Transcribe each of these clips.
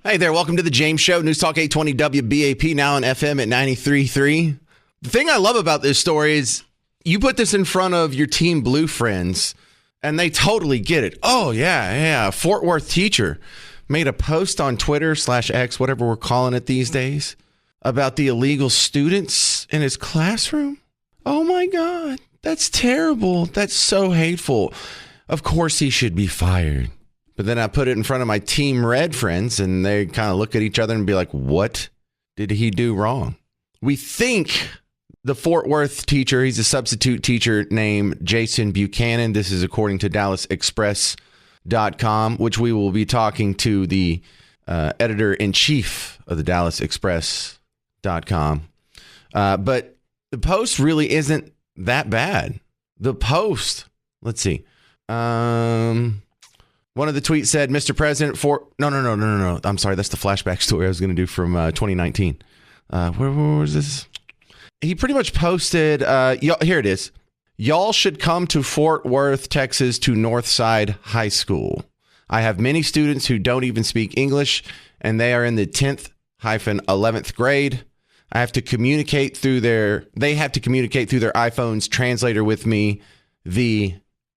Hey there, welcome to the James Show, News Talk 820 WBAP, now on FM at 93.3. The thing I love about this story is you put this in front of your Team Blue friends, and they totally get it. Oh, yeah. Fort Worth teacher made a post on Twitter/X, whatever we're calling it these days, about the illegal students in his classroom. Oh, my God. That's terrible. That's so hateful. Of course he should be fired. But then I put it in front of my Team Red friends, and they kind of look at each other and be like, what did he do wrong? We think the Fort Worth teacher, he's a substitute teacher named Jason Buchanan. This is according to DallasExpress.com, which we will be talking to the editor-in-chief of the DallasExpress.com. But the post really isn't that bad. The post, let's see. One of the tweets said, Mr. President, No. I'm sorry. That's the flashback story I was going to do from 2019. Where was this? He pretty much posted, here it is. Y'all should come to Fort Worth, Texas, to Northside High School. I have many students who don't even speak English, and they are in the 10th-11th grade. They have to communicate through their iPhone's translator with me, the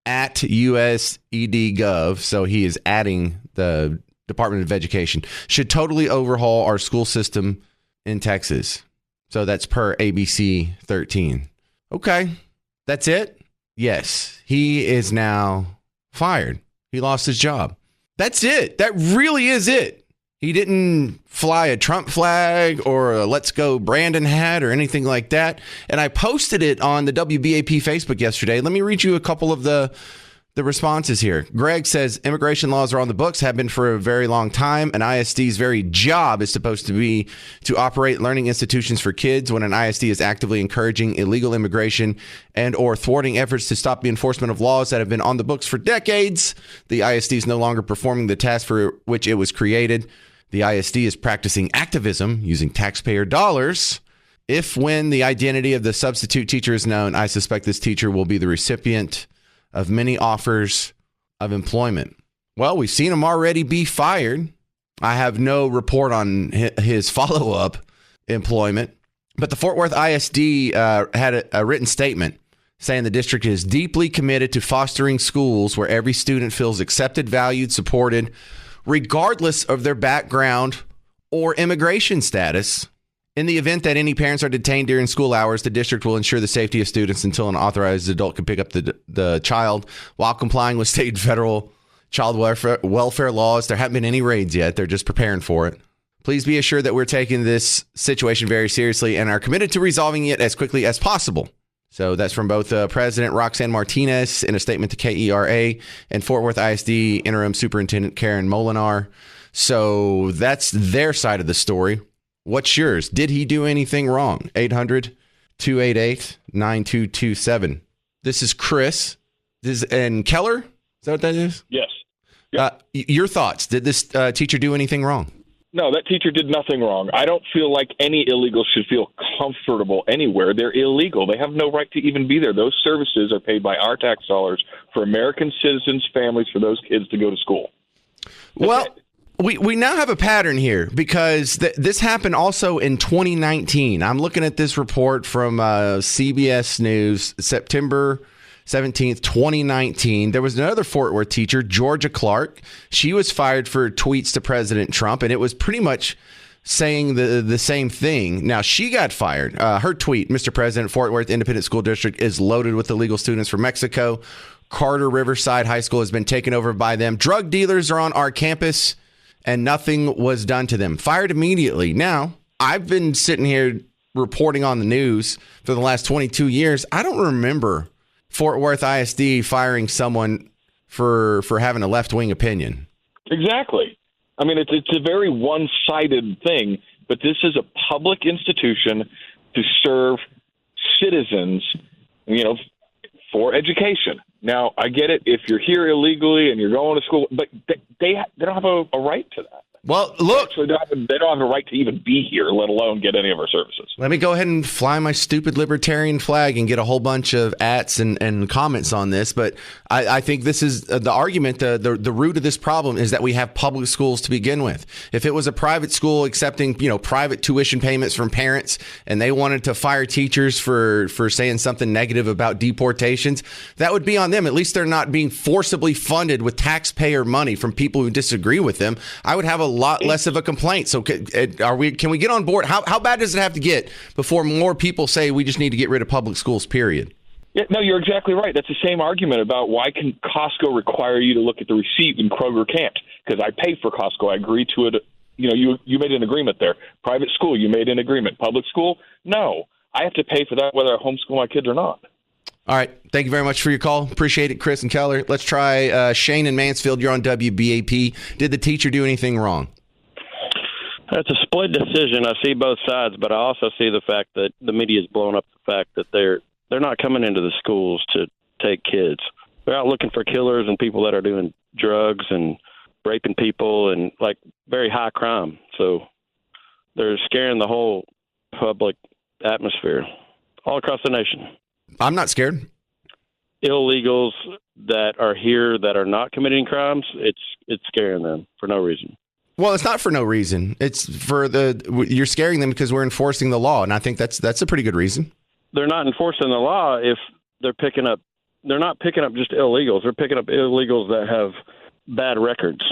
at USED.gov, so he is adding the Department of Education, should totally overhaul our school system in Texas. So that's per ABC 13. Okay, that's it? Yes, he is now fired. He lost his job. That's it. That really is it. He didn't fly a Trump flag or a Let's Go Brandon hat or anything like that. And I posted it on the WBAP Facebook yesterday. Let me read you a couple of the responses here. Greg says, immigration laws are on the books, have been for a very long time. An ISD's very job is supposed to be to operate learning institutions for kids. When an ISD is actively encouraging illegal immigration and or thwarting efforts to stop the enforcement of laws that have been on the books for decades, the ISD is no longer performing the task for which it was created. The ISD is practicing activism using taxpayer dollars. When the identity of the substitute teacher is known, I suspect this teacher will be the recipient of many offers of employment. Well, we've seen him already be fired. I have no report on his follow-up employment. But the Fort Worth ISD had a written statement saying the district is deeply committed to fostering schools where every student feels accepted, valued, supported, regardless of their background or immigration status. In the event that any parents are detained during school hours, the district will ensure the safety of students until an authorized adult can pick up the child while complying with state and federal child welfare laws. There haven't been any raids yet. They're just preparing for it. Please be assured that we're taking this situation very seriously and are committed to resolving it as quickly as possible. So that's from both President Roxanne Martinez in a statement to KERA and Fort Worth ISD Interim Superintendent Karen Molinar. So that's their side of the story. What's yours? Did he do anything wrong? 800-288-9227. This is Chris. And Keller? Is that what that is? Yes. Yep. Your thoughts. Did this teacher do anything wrong? No, that teacher did nothing wrong. I don't feel like any illegals should feel comfortable anywhere. They're illegal. They have no right to even be there. Those services are paid by our tax dollars for American citizens, families, for those kids to go to school. Well, we now have a pattern here because this happened also in 2019. I'm looking at this report from CBS News, September 17th, 2019. There was another Fort Worth teacher, Georgia Clark. She was fired for tweets to President Trump, and it was pretty much saying the same thing. Now, she got fired. Her tweet, Mr. President, Fort Worth Independent School District is loaded with illegal students from Mexico. Carter Riverside High School has been taken over by them. Drug dealers are on our campus, and nothing was done to them. Fired immediately. Now, I've been sitting here reporting on the news for the last 22 years. I don't remember Fort Worth ISD firing someone for having a left-wing opinion. Exactly. I mean, it's a very one-sided thing, but this is a public institution to serve citizens, for education. Now, I get it if you're here illegally and you're going to school, but they don't have a right to that. Well, look. So they don't have a right to even be here, let alone get any of our services. Let me go ahead and fly my stupid libertarian flag and get a whole bunch of ats and comments on this. But I think this is the argument. The root of this problem is that we have public schools to begin with. If it was a private school accepting, private tuition payments from parents and they wanted to fire teachers for saying something negative about deportations, that would be on them. At least they're not being forcibly funded with taxpayer money from people who disagree with them. I would have a lot less of a complaint. So can we get on board? How bad does it have to get before more people say we just need to get rid of public schools, period? Yeah, no, you're exactly right. That's the same argument about why can Costco require you to look at the receipt and Kroger can't? Because I pay for Costco. I agree to it. You made an agreement there. Private school, you made an agreement. Public school, no. I have to pay for that whether I homeschool my kids or not. All right. Thank you very much for your call. Appreciate it, Chris and Keller. Let's try Shane in Mansfield. You're on WBAP. Did the teacher do anything wrong? It's a split decision. I see both sides, but I also see the fact that the media has blown up the fact that they're not coming into the schools to take kids. They're out looking for killers and people that are doing drugs and raping people and like very high crime. So they're scaring the whole public atmosphere all across the nation. I'm not scared. Illegals that are here that are not committing crimes, it's scaring them for no reason. Well, it's not for no reason. It's for you're scaring them because we're enforcing the law, and I think that's a pretty good reason. They're not enforcing the law if they're not picking up just illegals. They're picking up illegals that have bad records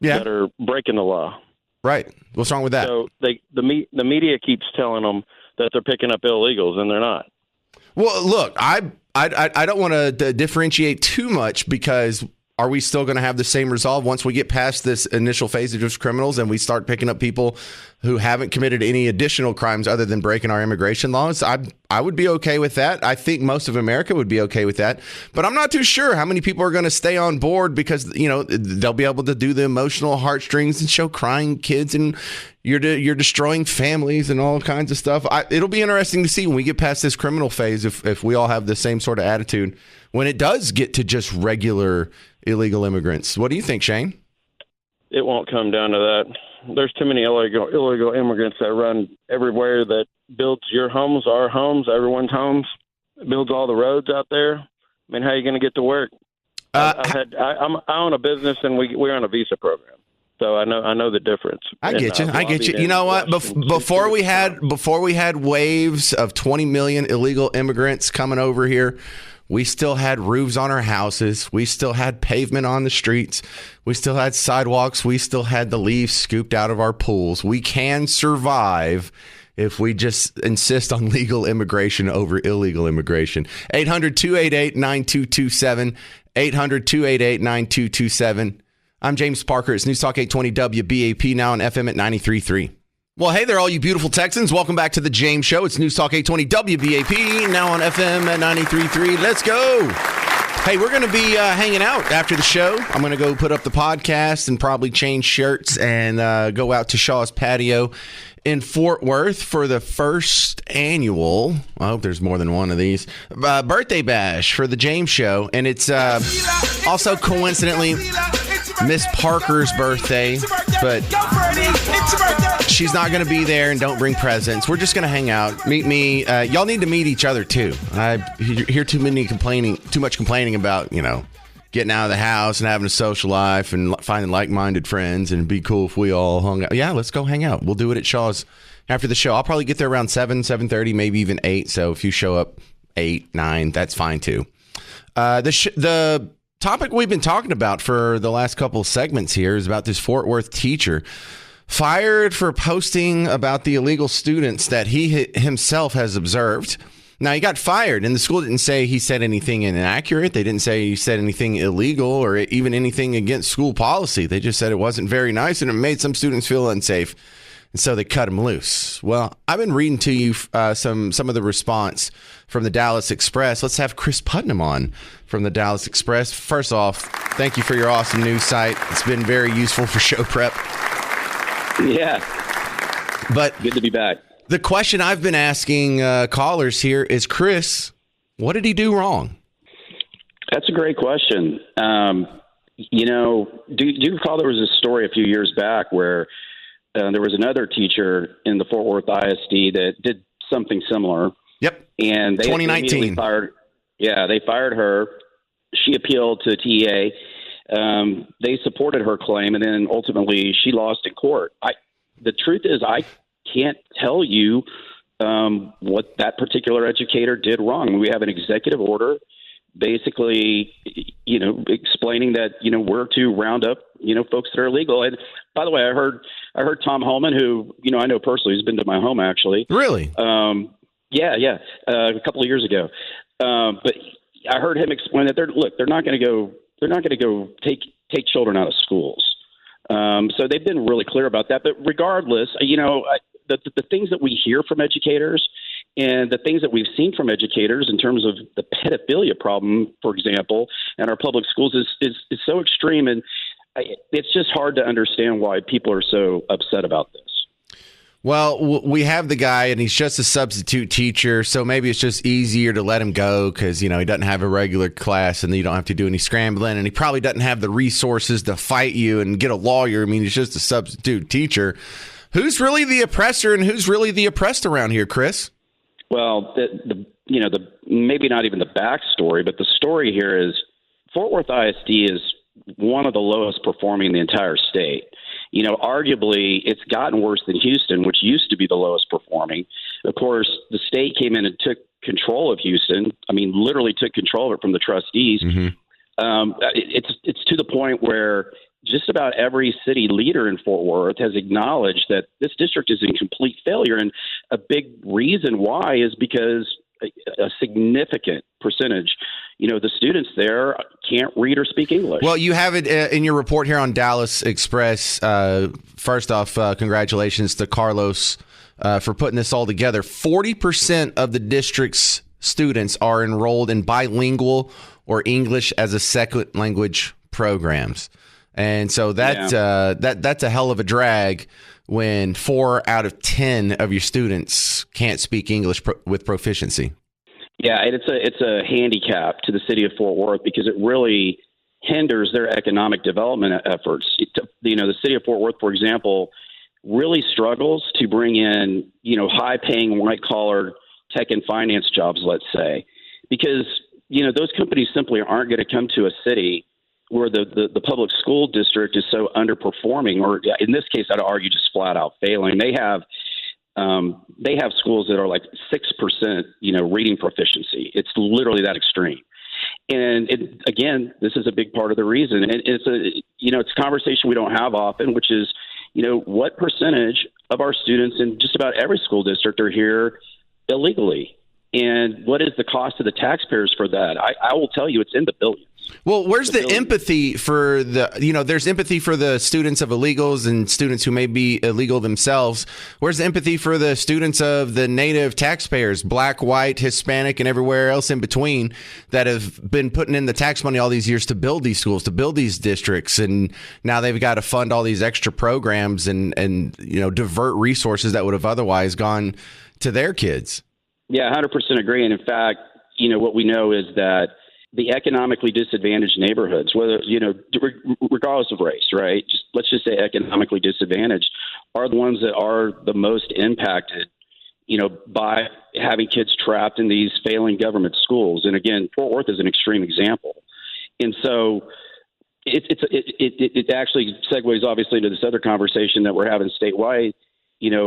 that are breaking the law. Right. What's wrong with that? So the media keeps telling them that they're picking up illegals, and they're not. Well, look, I don't want to differentiate too much because are we still going to have the same resolve once we get past this initial phase of just criminals and we start picking up people who haven't committed any additional crimes other than breaking our immigration laws? I would be okay with that. I think most of America would be okay with that. But I'm not too sure how many people are going to stay on board because, they'll be able to do the emotional heartstrings and show crying kids and you're destroying families and all kinds of stuff. It'll be interesting to see when we get past this criminal phase if we all have the same sort of attitude when it does get to just regular illegal immigrants. What do you think, Shane? It won't come down to that. There's too many illegal immigrants that run everywhere that builds your homes, our homes, everyone's homes, builds all the roads out there. I mean, how are you going to get to work? I own a business and we're on a visa program. So I know the difference. I get you. You know what? Before we had waves of 20 million illegal immigrants coming over here, we still had roofs on our houses. We still had pavement on the streets. We still had sidewalks. We still had the leaves scooped out of our pools. We can survive if we just insist on legal immigration over illegal immigration. 800-288-9227. 800-288-9227. I'm James Parker. It's News Talk 820 WBAP, now on FM at 93.3. Well, hey there, all you beautiful Texans. Welcome back to the James Show. It's News Talk 820 WBAP, now on FM at 93.3. Let's go. Hey, we're going to be hanging out after the show. I'm going to go put up the podcast and probably change shirts and go out to Shaw's Patio in Fort Worth for the first annual, I hope there's more than one of these, birthday bash for the James Show. And it's also coincidentally Miss Parker's birthday, but she's not going to be there and don't bring presents. We're just going to hang out. Meet me. Y'all need to meet each other too. I hear too much complaining about, getting out of the house and having a social life and finding like-minded friends, and it'd be cool if we all hung out. Yeah, let's go hang out. We'll do it at Shaw's after the show. I'll probably get there around 7:30, maybe even 8. So if you show up 8, 9, that's fine too. The topic we've been talking about for the last couple of segments here is about this Fort Worth teacher fired for posting about the illegal students that he himself has observed. Now, he got fired, and the school didn't say he said anything inaccurate. They didn't say he said anything illegal or even anything against school policy. They just said it wasn't very nice, and it made some students feel unsafe, and so they cut him loose. Well, I've been reading to you some of the response from the Dallas Express. Let's have Chris Putnam on from the Dallas Express. First off, thank you for your awesome news site. It's been very useful for show prep. Yeah. But good to be back. The question I've been asking callers here is, Chris, what did he do wrong? That's a great question. Do you recall there was a story a few years back where there was another teacher in the Fort Worth ISD that did something similar? Yep. And they 2019. They fired her. She appealed to TEA. They supported her claim, and then ultimately she lost in court. The truth is, I can't tell you what that particular educator did wrong. We have an executive order basically, explaining that, we're to round up, folks that are illegal. And by the way, I heard Tom Holman, who, I know personally, he's been to my home actually. Really? A couple of years ago. But I heard him explain that they're not going to go take children out of schools. So they've been really clear about that. But regardless, the things that we hear from educators and the things that we've seen from educators in terms of the pedophilia problem, for example, in our public schools is so extreme. And it's just hard to understand why people are so upset about this. Well, we have the guy, and he's just a substitute teacher, so maybe it's just easier to let him go because, he doesn't have a regular class, and you don't have to do any scrambling, and he probably doesn't have the resources to fight you and get a lawyer. I mean, he's just a substitute teacher. Who's really the oppressor, and who's really the oppressed around here, Chris? Well, maybe not even the backstory, but the story here is Fort Worth ISD is one of the lowest performing in the entire state. Arguably, it's gotten worse than Houston, which used to be the lowest performing. Of course, the state came in and took control of Houston. I mean, literally took control of it from the trustees. Mm-hmm. It's to the point where just about every city leader in Fort Worth has acknowledged that this district is in complete failure. And a big reason why is because a significant percentage, the students there can't read or speak English. Well, you have it in your report here on Dallas Express. First off, congratulations to Carlos for putting this all together. 40% of the district's students are enrolled in bilingual or English as a second language programs. And so that's a hell of a drag when 4 out of 10 of your students can't speak English with proficiency. Yeah, and it's a handicap to the city of Fort Worth because it really hinders their economic development efforts. The city of Fort Worth, for example, really struggles to bring in, high-paying white-collar tech and finance jobs, let's say, because, those companies simply aren't going to come to a city where the public school district is so underperforming, or in this case, I'd argue just flat out failing. They have schools that are like 6%, reading proficiency. It's literally that extreme. And again, this is a big part of the reason. And it's a conversation we don't have often, which is, what percentage of our students in just about every school district are here illegally? And what is the cost of the taxpayers for that? I will tell you, it's in the billions. Well, where's the empathy for there's empathy for the students of illegals and students who may be illegal themselves. Where's the empathy for the students of the native taxpayers, black, white, Hispanic, and everywhere else in between that have been putting in the tax money all these years to build these schools, to build these districts. And now they've got to fund all these extra programs and divert resources that would have otherwise gone to their kids. Yeah, 100% agree. And in fact, what we know is that the economically disadvantaged neighborhoods, whether, regardless of race, right? Let's just say economically disadvantaged, are the ones that are the most impacted, by having kids trapped in these failing government schools. And again, Fort Worth is an extreme example. And so it actually segues obviously into this other conversation that we're having statewide,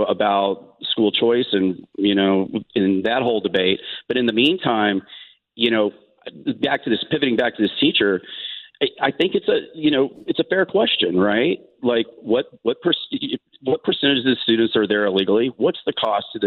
about school choice and, in that whole debate. But in the meantime, pivoting back to this teacher, I think it's a fair question, right? Like what percentage of the students are there illegally? What's the cost to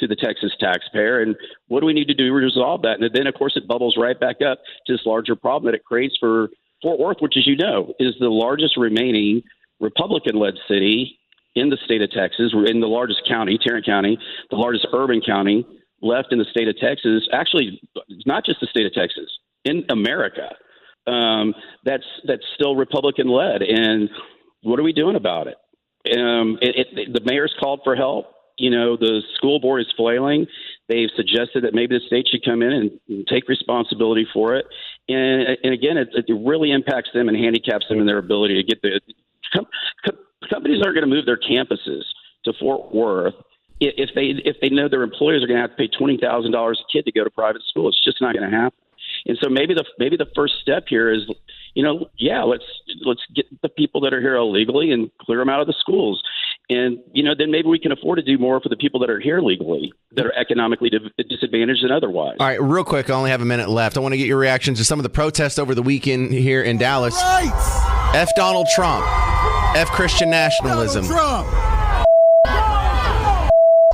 the Texas taxpayer? And what do we need to do to resolve that? And then of course it bubbles right back up to this larger problem that it creates for Fort Worth, which, as you know, is the largest remaining Republican-led city in the state of Texas. We're in the largest county, Tarrant County, the largest urban county left in the state of Texas. Actually, it's not just the state of Texas, in America. That's still Republican-led. And what are we doing about it? The mayor's called for help. The school board is flailing. They've suggested that maybe the state should come in and take responsibility for it. And again, it really impacts them and handicaps them in their ability to get the companies aren't going to move their campuses to Fort Worth if they know their employers are going to have to pay $20,000 a kid to go to private school. It's just not going to happen. And so maybe the first step here is, let's get the people that are here illegally and clear them out of the schools. And, then maybe we can afford to do more for the people that are here legally, that are economically disadvantaged and otherwise. All right, real quick, I only have a minute left. I want to get your reactions to some of the protests over the weekend here in Dallas. Right. F Donald Trump. F Christian nationalism. Donald Trump.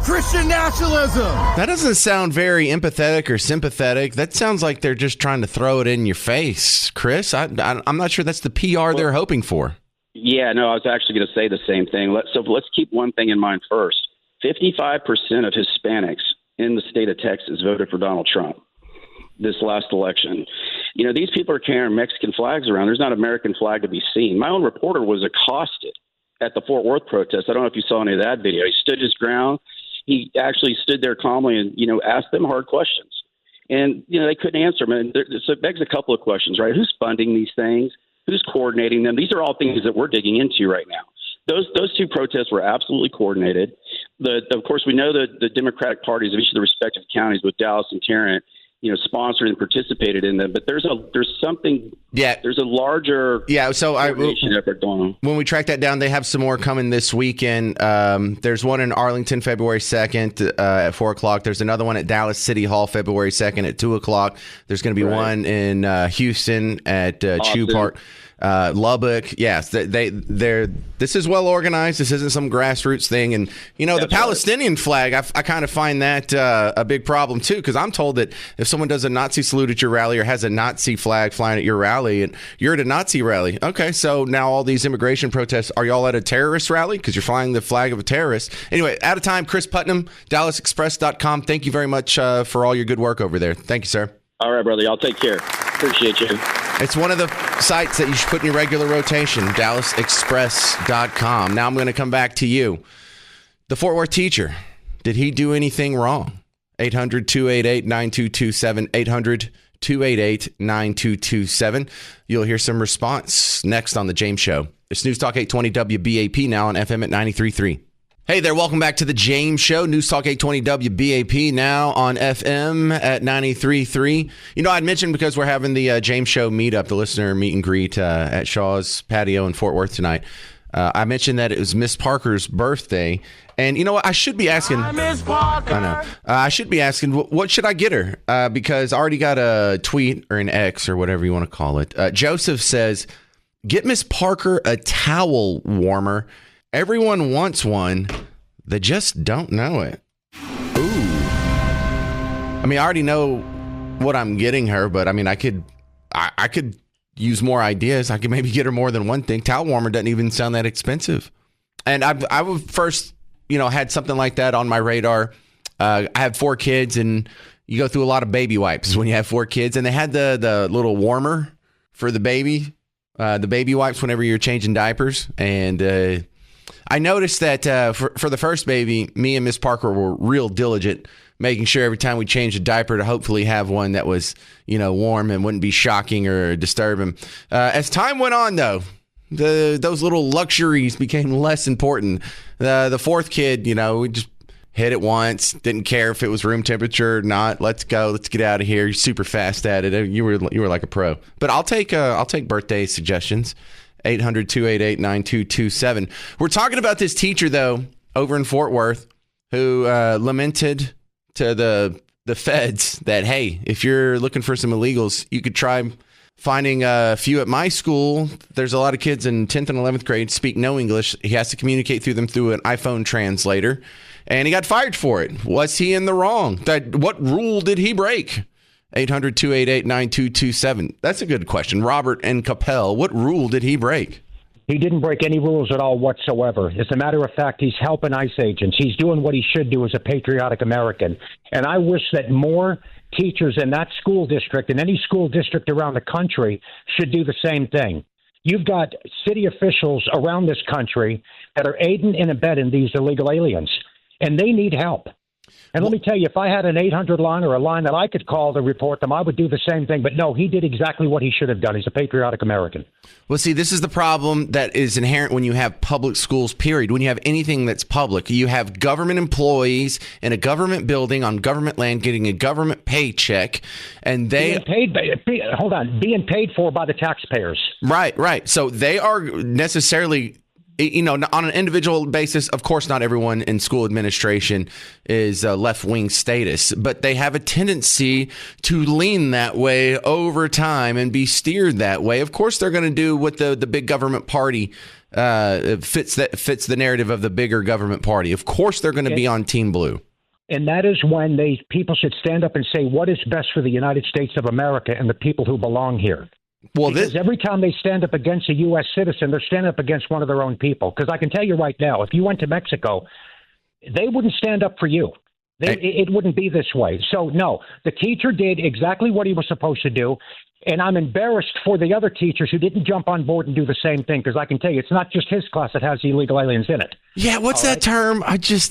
Christian nationalism. That doesn't sound very empathetic or sympathetic. That sounds like they're just trying to throw it in your face, Chris. I'm not sure that's the PR they're hoping for. Yeah, no, I was actually going to say the same thing. Let's keep one thing in mind first. 55% of Hispanics in the state of Texas voted for Donald Trump this last election. These people are carrying Mexican flags around. There's not an American flag to be seen. My own reporter was accosted at the Fort Worth protest. I don't know if you saw any of that video. He stood his ground. He actually stood there calmly and, asked them hard questions. And, they couldn't answer them. And so it begs a couple of questions, right? Who's funding these things? Who's coordinating them? These are all things that we're digging into right now. Those two protests were absolutely coordinated. Of course, we know that the Democratic parties of each of the respective counties, with Dallas and Tarrant, sponsored and participated in them. But there's something. Yeah. There's a larger. Yeah. So effort going on. When we track that down, they have some more coming this weekend. There's one in Arlington, February 2nd at 4:00. There's another one at Dallas City Hall, February 2nd at 2:00. There's going to be one in Houston at Chew Park. Lubbock, yes, they're this is well organized. This isn't some grassroots thing, and the Palestinian flag. I kind of find that a big problem too, because I'm told that if someone does a Nazi salute at your rally or has a Nazi flag flying at your rally, and you're at a Nazi rally, okay, so now all these immigration protests, are y'all at a terrorist rally because you're flying the flag of a terrorist? Anyway, out of time. Chris Putnam, DallasExpress.com. Thank you very much for all your good work over there. Thank you, sir. All right, brother. Y'all take care. Appreciate you. It's one of the sites that you should put in your regular rotation, DallasExpress.com. Now I'm going to come back to you. The Fort Worth teacher, did he do anything wrong? 800-288-9227, 800-288-9227. You'll hear some response next on The James Show. It's News Talk 820 WBAP, now on FM at 93.3. Hey there, welcome back to The James Show. News Talk 820 WBAP, now on FM at 93.3. I'd mentioned because we're having the James Show meetup, the listener meet and greet at Shaw's Patio in Fort Worth tonight. I mentioned that it was Miss Parker's birthday. And you know what? I should be asking. Miss Parker. I know. I should be asking, what should I get her? Because I already got a tweet or an X or whatever you want to call it. Joseph says, get Miss Parker a towel warmer. Everyone wants one. They just don't know it. Ooh. I mean, I already know what I'm getting her, but I mean, I could use more ideas. I could maybe get her more than one thing. Towel warmer doesn't even sound that expensive. And I would first, had something like that on my radar. I have 4 kids, and you go through a lot of baby wipes when you have 4 kids, and they had the little warmer for the baby wipes whenever you're changing diapers. And I noticed that for the first baby, me and Miss Parker were real diligent, making sure every time we changed a diaper to hopefully have one that was, warm and wouldn't be shocking or disturbing. As time went on, though, those little luxuries became less important. The 4th kid, we just hit it once, didn't care if it was room temperature or not. Let's go. Let's get out of here. You're super fast at it. You were like a pro. But I'll take birthday suggestions. 800-288-9227. We're talking about this teacher, though, over in Fort Worth, who lamented to the feds that, hey, if you're looking for some illegals, you could try finding a few at my school. There's a lot of kids in 10th and 11th grade speak no English. He has to communicate through them through an iPhone translator, and he got fired for it. Was he in the wrong? What rule did he break? 800-288-9227. That's a good question. Robert and Capel, what rule did he break? He didn't break any rules at all whatsoever. As a matter of fact, he's helping ICE agents. He's doing what he should do as a patriotic American. And I wish that more teachers in that school district and any school district around the country should do the same thing. You've got city officials around this country that are aiding and abetting these illegal aliens, and they need help. And let me tell you, if I had an 800 line or a line that I could call to report them, I would do the same thing. But no, he did exactly what he should have done. He's a patriotic American. Well, see, this is the problem that is inherent when you have public schools, period. When you have anything that's public, you have government employees in a government building on government land getting a government paycheck, and they being paid for by the taxpayers. Right. So they are necessarily, on an individual basis, of course, not everyone in school administration is left-wing status, but they have a tendency to lean that way over time and be steered that way. Of course, they're going to do what the big government party fits the narrative of the bigger government party. Of course, they're going to be on Team Blue. And that is when people should stand up and say, what is best for the United States of America and the people who belong here? Well, because every time they stand up against a U.S. citizen, they're standing up against one of their own people. Because I can tell you right now, if you went to Mexico, they wouldn't stand up for you. It wouldn't be this way. So, no, the teacher did exactly what he was supposed to do. And I'm embarrassed for the other teachers who didn't jump on board and do the same thing, because I can tell you it's not just his class that has illegal aliens in it. Yeah, what's that term?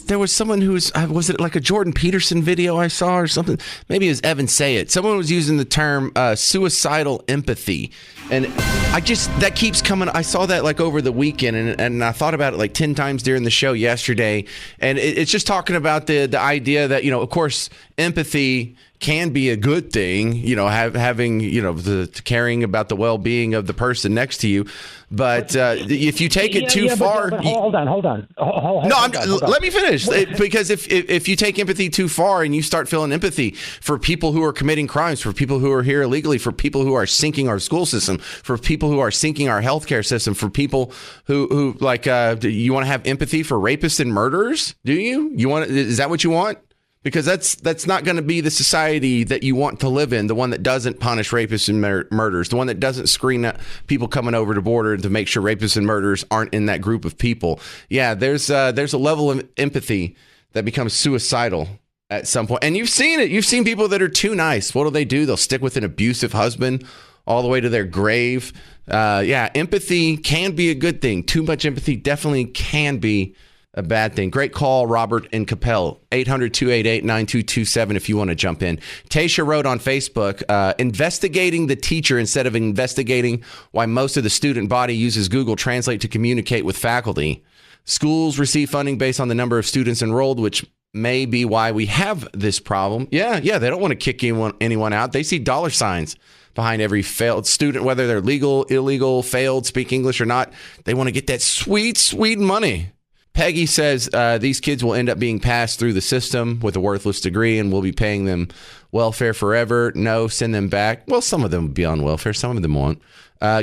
There was someone was it like a Jordan Peterson video I saw or something? Maybe it was Evan Sayet. Someone was using the term suicidal empathy. And that keeps coming. I saw that like over the weekend, and I thought about it like 10 times during the show yesterday. And it's just talking about the idea that, of course, empathy can be a good thing, having, the caring about the well-being of the person next to you. But if you take it too far, hold on. Let me finish. Because if you take empathy too far and you start feeling empathy for people who are committing crimes, for people who are here illegally, for people who are sinking our school system, for people who are sinking our healthcare system, for people who like, you want to have empathy for rapists and murderers? Do you? Is that what you want? Because that's not going to be the society that you want to live in, the one that doesn't punish rapists and murderers, the one that doesn't screen out people coming over the border to make sure rapists and murderers aren't in that group of people. Yeah, there's a level of empathy that becomes suicidal at some point. And you've seen it. You've seen people that are too nice. What do? They'll stick with an abusive husband all the way to their grave. Empathy can be a good thing. Too much empathy definitely can be a bad thing. Great call, Robert in Capel. 800-288-9227 if you want to jump in. Tasha wrote on Facebook, investigating the teacher instead of investigating why most of the student body uses Google Translate to communicate with faculty. Schools receive funding based on the number of students enrolled, which may be why we have this problem. Yeah, they don't want to kick anyone out. They see dollar signs behind every failed student, whether they're legal, illegal, failed, speak English or not. They want to get that sweet, sweet money. Peggy says these kids will end up being passed through the system with a worthless degree and we'll be paying them welfare forever. No, send them back. Well, some of them will be on welfare. Some of them won't.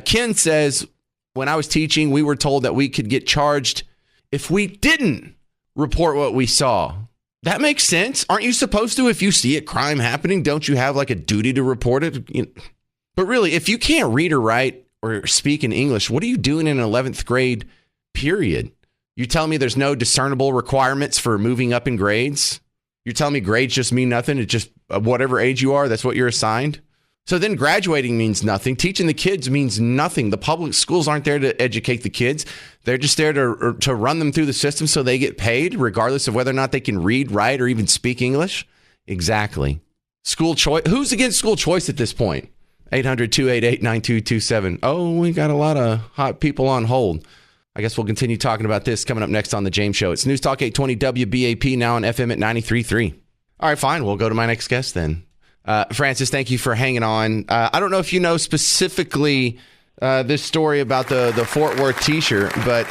Ken says, when I was teaching, we were told that we could get charged if we didn't report what we saw. That makes sense. Aren't you supposed to? If you see a crime happening, don't you have like a duty to report it? But really, if you can't read or write or speak in English, what are you doing in an 11th grade period? You telling me there's no discernible requirements for moving up in grades? You're telling me grades just mean nothing? It's just whatever age you are, that's what you're assigned? So then graduating means nothing. Teaching the kids means nothing. The public schools aren't there to educate the kids. They're just there to run them through the system so they get paid, regardless of whether or not they can read, write, or even speak English. Exactly. School choice. Who's against school choice at this point? 800-288-9227. Oh, we got a lot of hot people on hold. I guess we'll continue talking about this coming up next on The James Show. It's News Talk 820 WBAP, now on FM at 93.3. All right, fine. We'll go to my next guest then. Francis, thank you for hanging on. I don't know if you know specifically this story about the Fort Worth teacher, but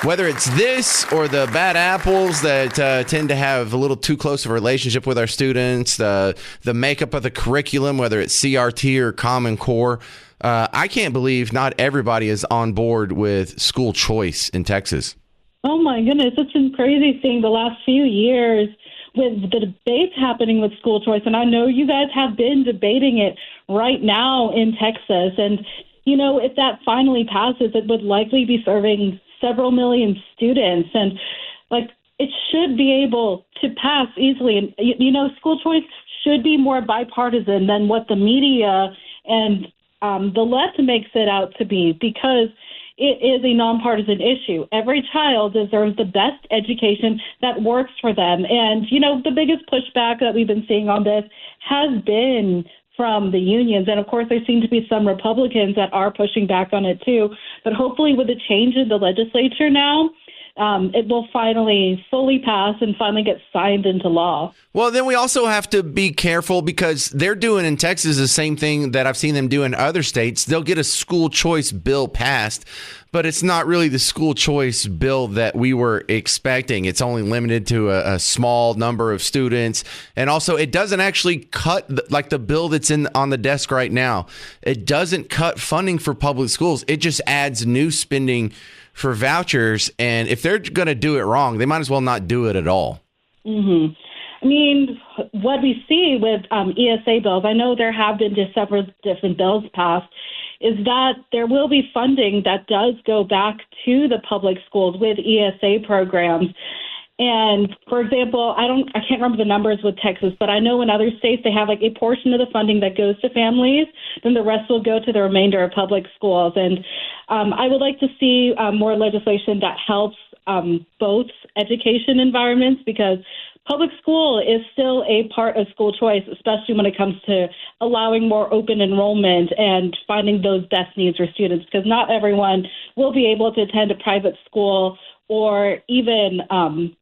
whether it's this or the bad apples that tend to have a little too close of a relationship with our students, the makeup of the curriculum, whether it's CRT or Common Core, I can't believe not everybody is on board with school choice in Texas. Oh, my goodness. It's been crazy seeing the last few years with the debates happening with school choice. And I know you guys have been debating it right now in Texas. And, if that finally passes, it would likely be serving several million students. And, it should be able to pass easily. And, school choice should be more bipartisan than what the media and the left makes it out to be, because it is a nonpartisan issue. Every child deserves the best education that works for them. And, the biggest pushback that we've been seeing on this has been from the unions. And, of course, there seem to be some Republicans that are pushing back on it, too. But hopefully with the change in the legislature now, it will finally fully pass and finally get signed into law. Well, then we also have to be careful because they're doing in Texas the same thing that I've seen them do in other states. They'll get a school choice bill passed, but it's not really the school choice bill that we were expecting. It's only limited to a small number of students. And also, it doesn't actually cut, like the bill that's on the desk right now, it doesn't cut funding for public schools. It just adds new spending for vouchers. And if they're going to do it wrong, they might as well not do it at all. Mm-hmm. I mean, what we see with ESA bills, I know there have been just several different bills passed, is that there will be funding that does go back to the public schools with ESA programs. And for example, I can't remember the numbers with Texas, but I know in other states they have like a portion of the funding that goes to families, then the rest will go to the remainder of public schools. And I would like to see more legislation that helps both education environments, because public school is still a part of school choice, especially when it comes to allowing more open enrollment and finding those best needs for students, because not everyone will be able to attend a private school or even homeschool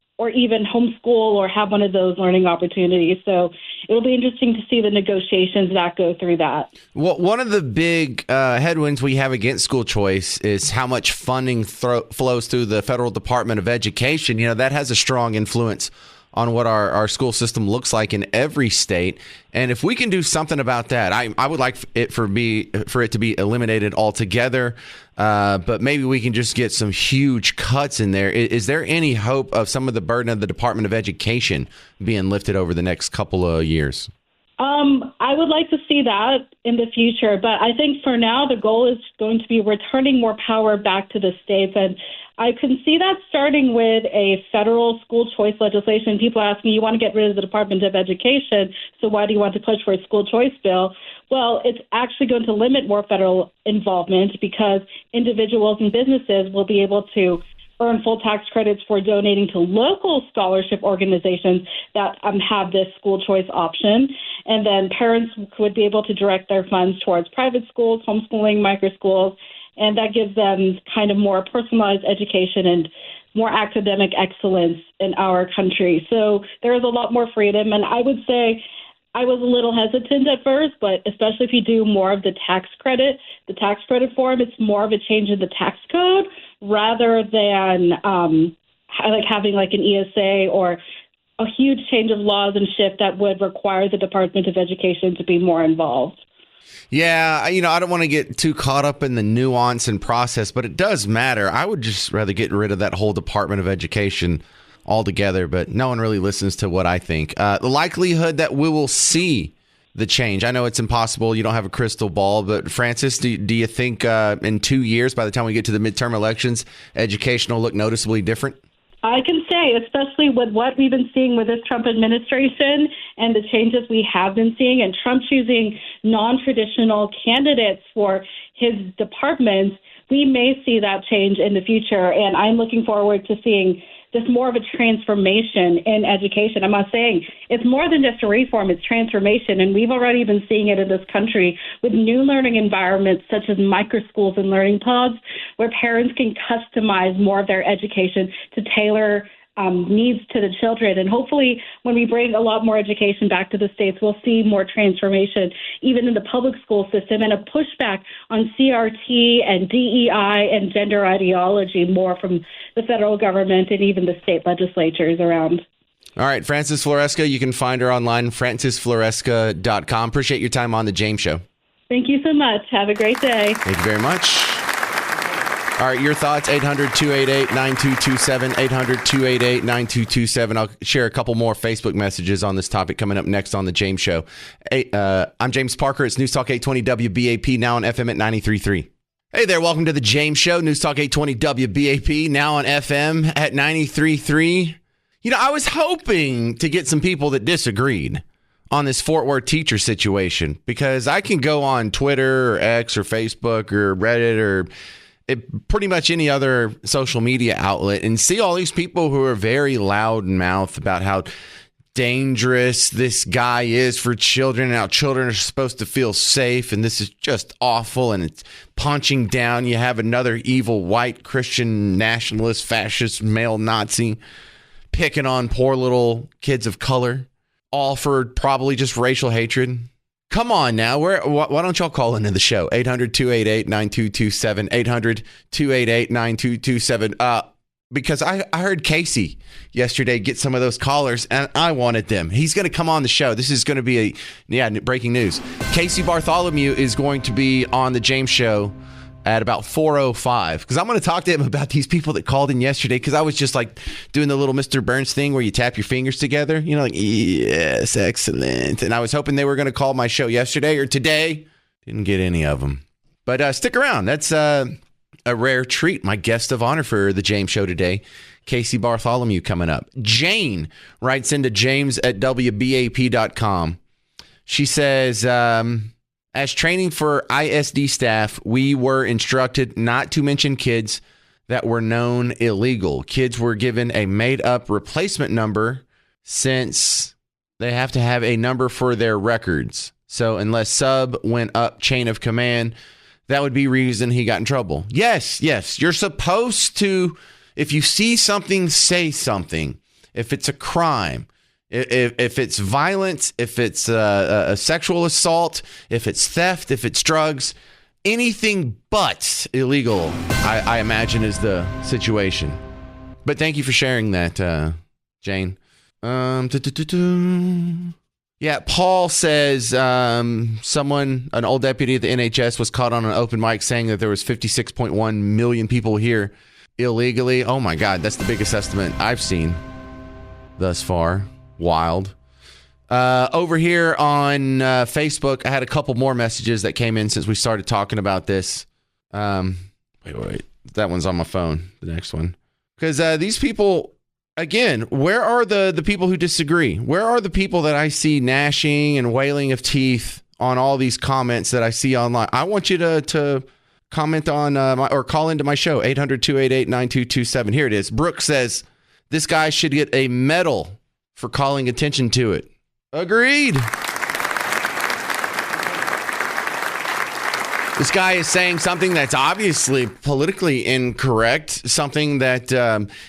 or have one of those learning opportunities. So it'll be interesting to see the negotiations that go through that. Well, one of the big headwinds we have against school choice is how much funding flows through the Federal Department of Education. That has a strong influence on what our school system looks like in every state. And if we can do something about that, I would like it for it to be eliminated altogether. But maybe we can just get some huge cuts in there. Is there any hope of some of the burden of the Department of Education being lifted over the next couple of years? I would like to see that in the future, but I think for now the goal is going to be returning more power back to the states. And I can see that starting with a federal school choice legislation. People are asking, you want to get rid of the Department of Education, so why do you want to push for a school choice bill? Well, it's actually going to limit more federal involvement because individuals and businesses will be able to earn full tax credits for donating to local scholarship organizations that have this school choice option. And then parents would be able to direct their funds towards private schools, homeschooling, micro schools, and that gives them kind of more personalized education and more academic excellence in our country. So there is a lot more freedom. And I would say I was a little hesitant at first, but especially if you do more of the tax credit form, it's more of a change in the tax code rather than having like an ESA or a huge change of laws and shift that would require the Department of Education to be more involved. Yeah, I don't want to get too caught up in the nuance and process, but it does matter. I would just rather get rid of that whole Department of Education altogether, but no one really listens to what I think. The likelihood that we will see the change, I know it's impossible. You don't have a crystal ball, but Francis, do you think in 2 years, by the time we get to the midterm elections, education will look noticeably different? I can say, especially with what we've been seeing with this Trump administration and the changes we have been seeing, and Trump choosing non-traditional candidates for his departments, we may see that change in the future. And I'm looking forward to seeing just more of a transformation in education. I'm not saying it's more than just a reform, it's transformation. And we've already been seeing it in this country with new learning environments such as micro schools and learning pods, where parents can customize more of their education to tailor needs to the children. And hopefully when we bring a lot more education back to the states, we'll see more transformation, even in the public school system, and a pushback on CRT and DEI and gender ideology more from the federal government and even the state legislatures around. All right, Frances Floresca, you can find her online, francisfloresca.com. Appreciate your time on The James Show. Thank you so much. Have a great day. Thank you very much. All right, your thoughts, 800-288-9227, 800-288-9227. I'll share a couple more Facebook messages on this topic coming up next on The James Show. I'm James Parker. It's News Talk 820 WBAP, now on FM at 93.3. Hey there, welcome to The James Show, News Talk 820 WBAP, now on FM at 93.3. I was hoping to get some people that disagreed on this Fort Worth teacher situation, because I can go on Twitter or X or Facebook or Reddit or pretty much any other social media outlet and see all these people who are very loud in mouth about how dangerous this guy is for children and how children are supposed to feel safe, and this is just awful, and it's punching down. You have another evil white Christian nationalist fascist male Nazi picking on poor little kids of color, all for probably just racial hatred. Come on now. Why don't y'all call into the show? 800-288-9227, 800-288-9227. Because I heard Casey yesterday get some of those callers, and I wanted them. He's going to come on the show. This is going to be breaking news. Casey Bartholomew is going to be on the James Show at about 4:05, because I'm going to talk to him about these people that called in yesterday, because I was just like doing the little Mr. Burns thing where you tap your fingers together, like, yes, excellent. And I was hoping they were going to call my show yesterday or today. Didn't get any of them. But stick around. That's a rare treat. My guest of honor for the James Show today, Casey Bartholomew, coming up. Jane writes into james@wbap.com. She says, as training for ISD staff, we were instructed not to mention kids that were known illegal. Kids were given a made-up replacement number since they have to have a number for their records. So unless sub went up chain of command, that would be reason he got in trouble. Yes. You're supposed to, if you see something, say something. If it's a crime, if it's violence, if it's a sexual assault, if it's theft, if it's drugs, anything but illegal, I imagine is the situation. But thank you for sharing that, Jane. Yeah, Paul says an old deputy at the NHS was caught on an open mic saying that there was 56.1 million people here illegally. Oh my God, that's the biggest estimate I've seen thus far. Wild. Over here on Facebook, I had a couple more messages that came in since we started talking about this. Wait. That one's on my phone, the next one. Because these people... Again, where are the people who disagree? Where are the people that I see gnashing and wailing of teeth on all these comments that I see online? I want you to comment on or call into my show, 800-288-9227. Here it is. Brooke says, this guy should get a medal for calling attention to it. Agreed. This guy is saying something that's obviously politically incorrect, something that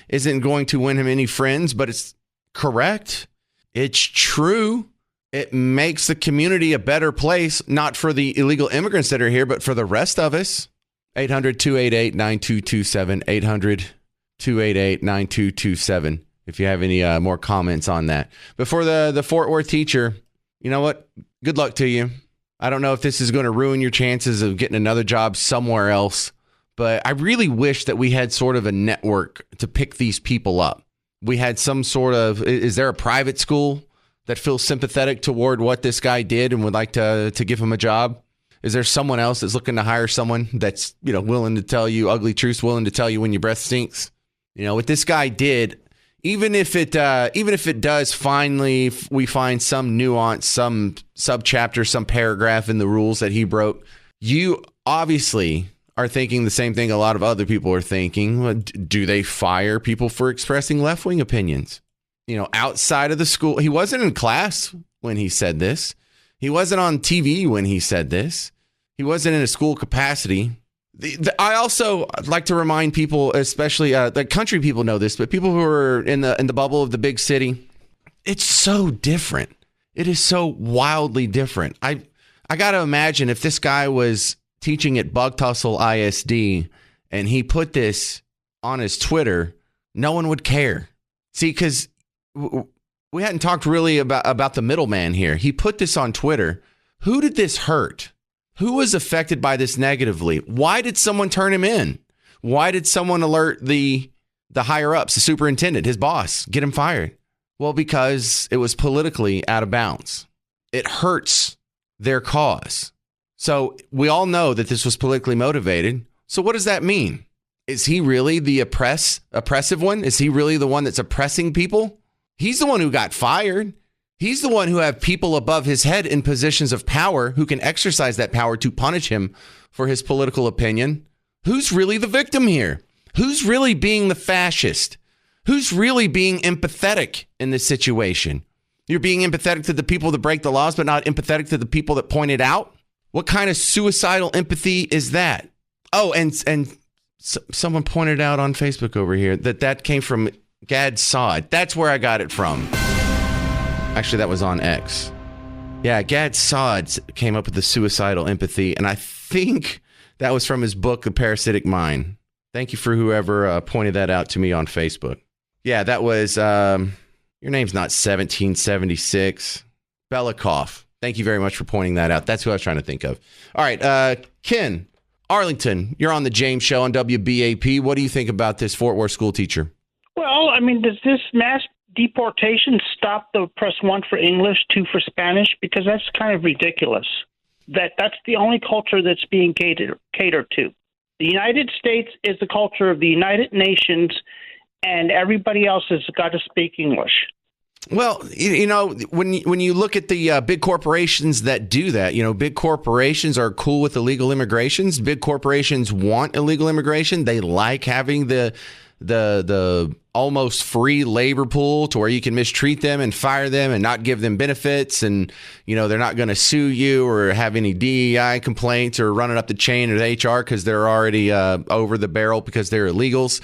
isn't going to win him any friends, but it's correct. It's true. It makes the community a better place, not for the illegal immigrants that are here, but for the rest of us. 800-288-9227, 800-288-9227, if you have any more comments on that. But for the Fort Worth teacher, you know what? Good luck to you. I don't know if this is going to ruin your chances of getting another job somewhere else, but I really wish that we had sort of a network to pick these people up. We had some sort of, is there a private school that feels sympathetic toward what this guy did and would like to give him a job? Is there someone else that's looking to hire someone that's, willing to tell you ugly truths, willing to tell you when your breath stinks? What this guy did, even if it does finally, we find some nuance, some subchapter, some paragraph in the rules that he broke, you obviously are thinking the same thing a lot of other people are thinking. Do they fire people for expressing left-wing opinions? Outside of the school, he wasn't in class when he said this. He wasn't on TV when he said this. He wasn't in a school capacity. I also like to remind people, especially the country people know this, but people who are in the bubble of the big city, it's so different. It is so wildly different. I got to imagine if this guy was teaching at Bug Tussle ISD and he put this on his Twitter, no one would care. See, because we hadn't talked really about the middleman here. He put this on Twitter. Who did this hurt? Who was affected by this negatively? Why did someone turn him in? Why did someone alert the higher ups, the superintendent, his boss, get him fired? Well, because it was politically out of bounds. It hurts their cause. So we all know that this was politically motivated. So what does that mean? Is he really the oppressive one? Is he really the one that's oppressing people? He's the one who got fired. He's the one who have people above his head in positions of power who can exercise that power to punish him for his political opinion. Who's really the victim here? Who's really being the fascist? Who's really being empathetic in this situation? You're being empathetic to the people that break the laws, but not empathetic to the people that point it out? What kind of suicidal empathy is that? Oh, and someone pointed out on Facebook over here that came from Gad Saad. That's where I got it from. Actually, that was on X. Yeah, Gad Saad came up with the suicidal empathy, and I think that was from his book, The Parasitic Mind. Thank you for whoever pointed that out to me on Facebook. Yeah, that was, your name's not 1776. Belikov. Thank you very much for pointing that out. That's who I was trying to think of. All right, Ken Arlington, you're on the James Show on WBAP. What do you think about this Fort Worth school teacher? Well, I mean, does this mass deportation stop the press 1 for English, 2 for Spanish? Because that's kind of ridiculous. That's the only culture that's being catered to. The United States is the culture of the United Nations, and everybody else has got to speak English. Well, you know, when you look at the big corporations that do that, you know, big corporations are cool with illegal immigrations. Big corporations want illegal immigration. They like having the almost free labor pool to where you can mistreat them and fire them and not give them benefits. And, you know, they're not going to sue you or have any DEI complaints or run it up the chain at HR because they're already over the barrel because they're illegals.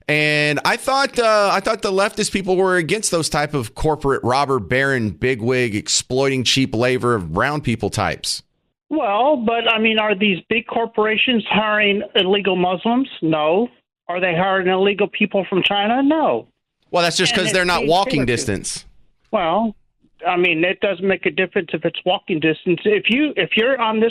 And I thought the leftist people were against those type of corporate robber baron, bigwig, exploiting cheap labor of brown people types. Well, but I mean, are these big corporations hiring illegal Muslims? No. Are they hiring illegal people from China? No. Well, that's just because they're not walking distance. Well, I mean, it doesn't make a difference if it's walking distance. If you're on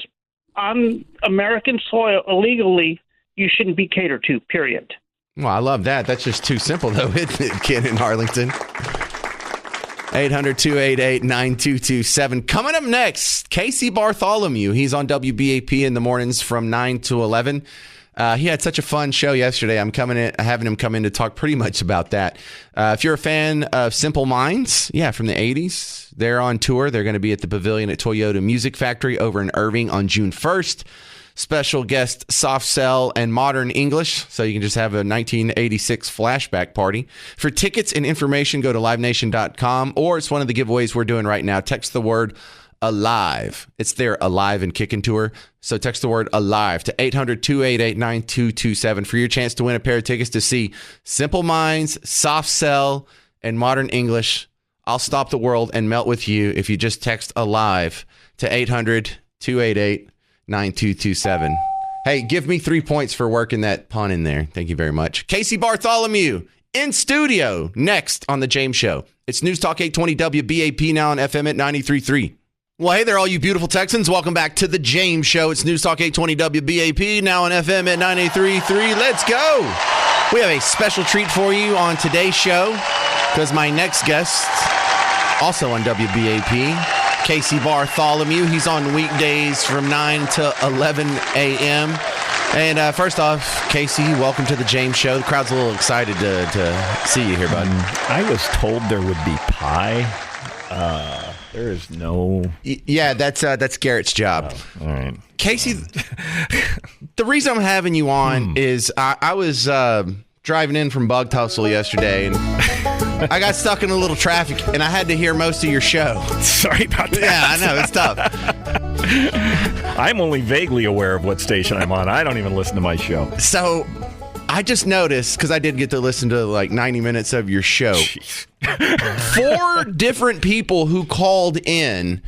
American soil illegally, you shouldn't be catered to, period. Well, I love that. That's just too simple, though, isn't it, Ken in Arlington? 800-288-9227. Coming up next, Casey Bartholomew. He's on WBAP in the mornings from 9 to 11. He had such a fun show yesterday. I'm having him come in to talk pretty much about that. If you're a fan of Simple Minds, from the 80s, they're on tour. They're going to be at the Pavilion at Toyota Music Factory over in Irving on June 1st. Special guest Soft Cell and Modern English, so you can just have a 1986 flashback party. For tickets and information, go to livenation.com, or it's one of the giveaways we're doing right now. Text the word ALIVE. It's their Alive and Kickin' tour. So text the word ALIVE to 800-288-9227 for your chance to win a pair of tickets to see Simple Minds, Soft Cell, and Modern English. I'll stop the world and melt with you if you just text ALIVE to 800-288-9227. Hey, give me 3 points for working that pun in there. Thank you very much. Casey Bartholomew in studio next on The James Show. It's News Talk 820 WBAP, now on FM at 93.3. Well, hey there, all you beautiful Texans. Welcome back to The James Show. It's News Talk 820 WBAP, now on FM at 93.3. Let's go. We have a special treat for you on today's show because my next guest, also on WBAP, Casey Bartholomew. He's on weekdays from 9 to 11 a.m. And first off, Casey, welcome to The James Show. The crowd's a little excited to see you here, bud. I was told there would be pie. There is no... Yeah, that's Garrett's job. Oh, all right. Casey, the reason I'm having you on is I was driving in from Bug Tussle yesterday, and I got stuck in a little traffic, and I had to hear most of your show. Sorry about that. Yeah, I know. It's tough. I'm only vaguely aware of what station I'm on. I don't even listen to my show. So I just noticed, because I did get to listen to like 90 minutes of your show, 4 different people who called in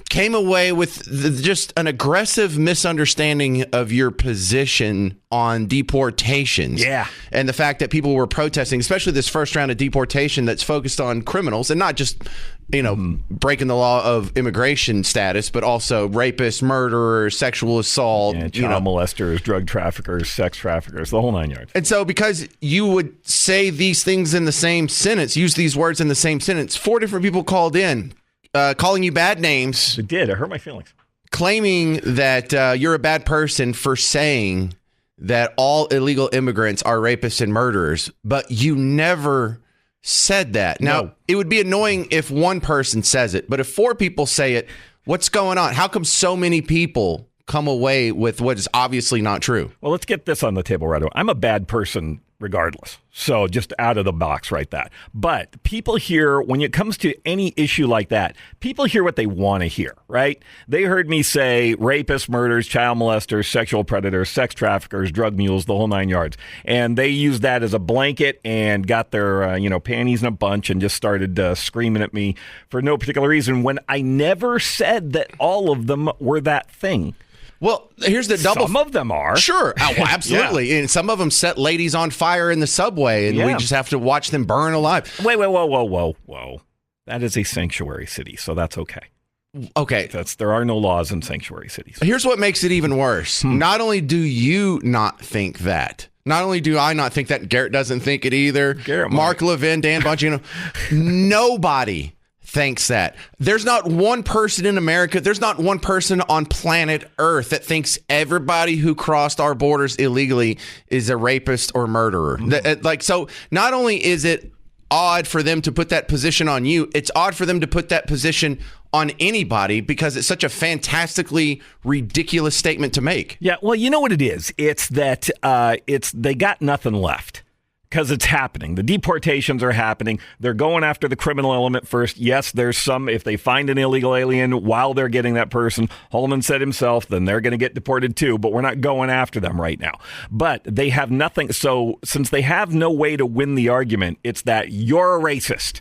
came away with just an aggressive misunderstanding of your position on deportations. Yeah. And the fact that people were protesting, especially this first round of deportation that's focused on criminals and not just, breaking the law of immigration status, but also rapists, murderers, sexual assault. Yeah, child molesters, drug traffickers, sex traffickers, the whole 9 yards. And so because you would say these things in the same sentence, use these words in the same sentence, 4 different people called in. Calling you bad names. It did. It hurt my feelings. Claiming that you're a bad person for saying that all illegal immigrants are rapists and murderers, but you never said that. Now, It would be annoying if one person says it, but if 4 people say it, what's going on? How come so many people come away with what is obviously not true. Well, let's get this on the table right away. I'm a bad person regardless. So just out of the box, right? That. But people hear, when it comes to any issue like that, people hear what they want to hear, right? They heard me say rapists, murderers, child molesters, sexual predators, sex traffickers, drug mules, the whole 9 yards. And they used that as a blanket and got their, panties in a bunch and just started screaming at me for no particular reason when I never said that all of them were that thing. Well, here's the double. Some of them are. Sure. Oh, well, absolutely. And some of them set ladies on fire in the subway, and we just have to watch them burn alive. Wait, whoa. That is a sanctuary city, so that's okay. Okay. There are no laws in sanctuary cities. Here's what makes it even worse. Not only do you not think that, not only do I not think that, Garrett doesn't think it either. Mark Levin, Dan Bongino, nobody thinks that. There's not one person in America, there's not one person on planet Earth that thinks everybody who crossed our borders illegally is a rapist or murderer. So not only is it odd for them to put that position on you, it's odd for them to put that position on anybody because it's such a fantastically ridiculous statement to make. Yeah, well, you know what it is? It's that they got nothing left. Because it's happening. The deportations are happening. They're going after the criminal element first. Yes, there's some, if they find an illegal alien while they're getting that person, Holman said himself, then they're going to get deported too, but we're not going after them right now. But they have nothing. So since they have no way to win the argument, it's that you're a racist.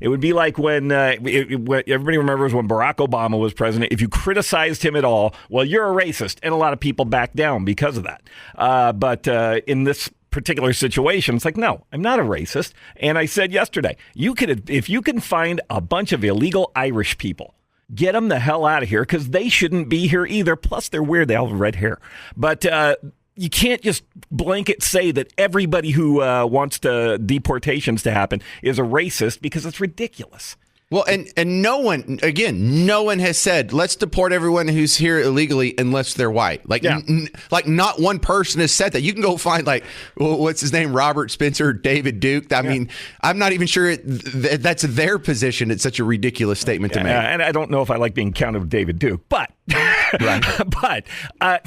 It would be like when everybody remembers when Barack Obama was president. If you criticized him at all, well, you're a racist. And a lot of people backed down because of that. But in this particular situation, it's like, no, I'm not a racist. And I said yesterday, if you can find a bunch of illegal Irish people, get them the hell out of here because they shouldn't be here either. Plus, they're weird. They all have red hair. But you can't just blanket say that everybody who wants deportations to happen is a racist because it's ridiculous. Well, and no one has said, let's deport everyone who's here illegally unless they're white. Like, not one person has said that. You can go find, what's his name, Robert Spencer, David Duke. I mean, I'm not even sure that's their position. It's such a ridiculous statement to make. And I don't know if I like being counted with David Duke, but... Right. But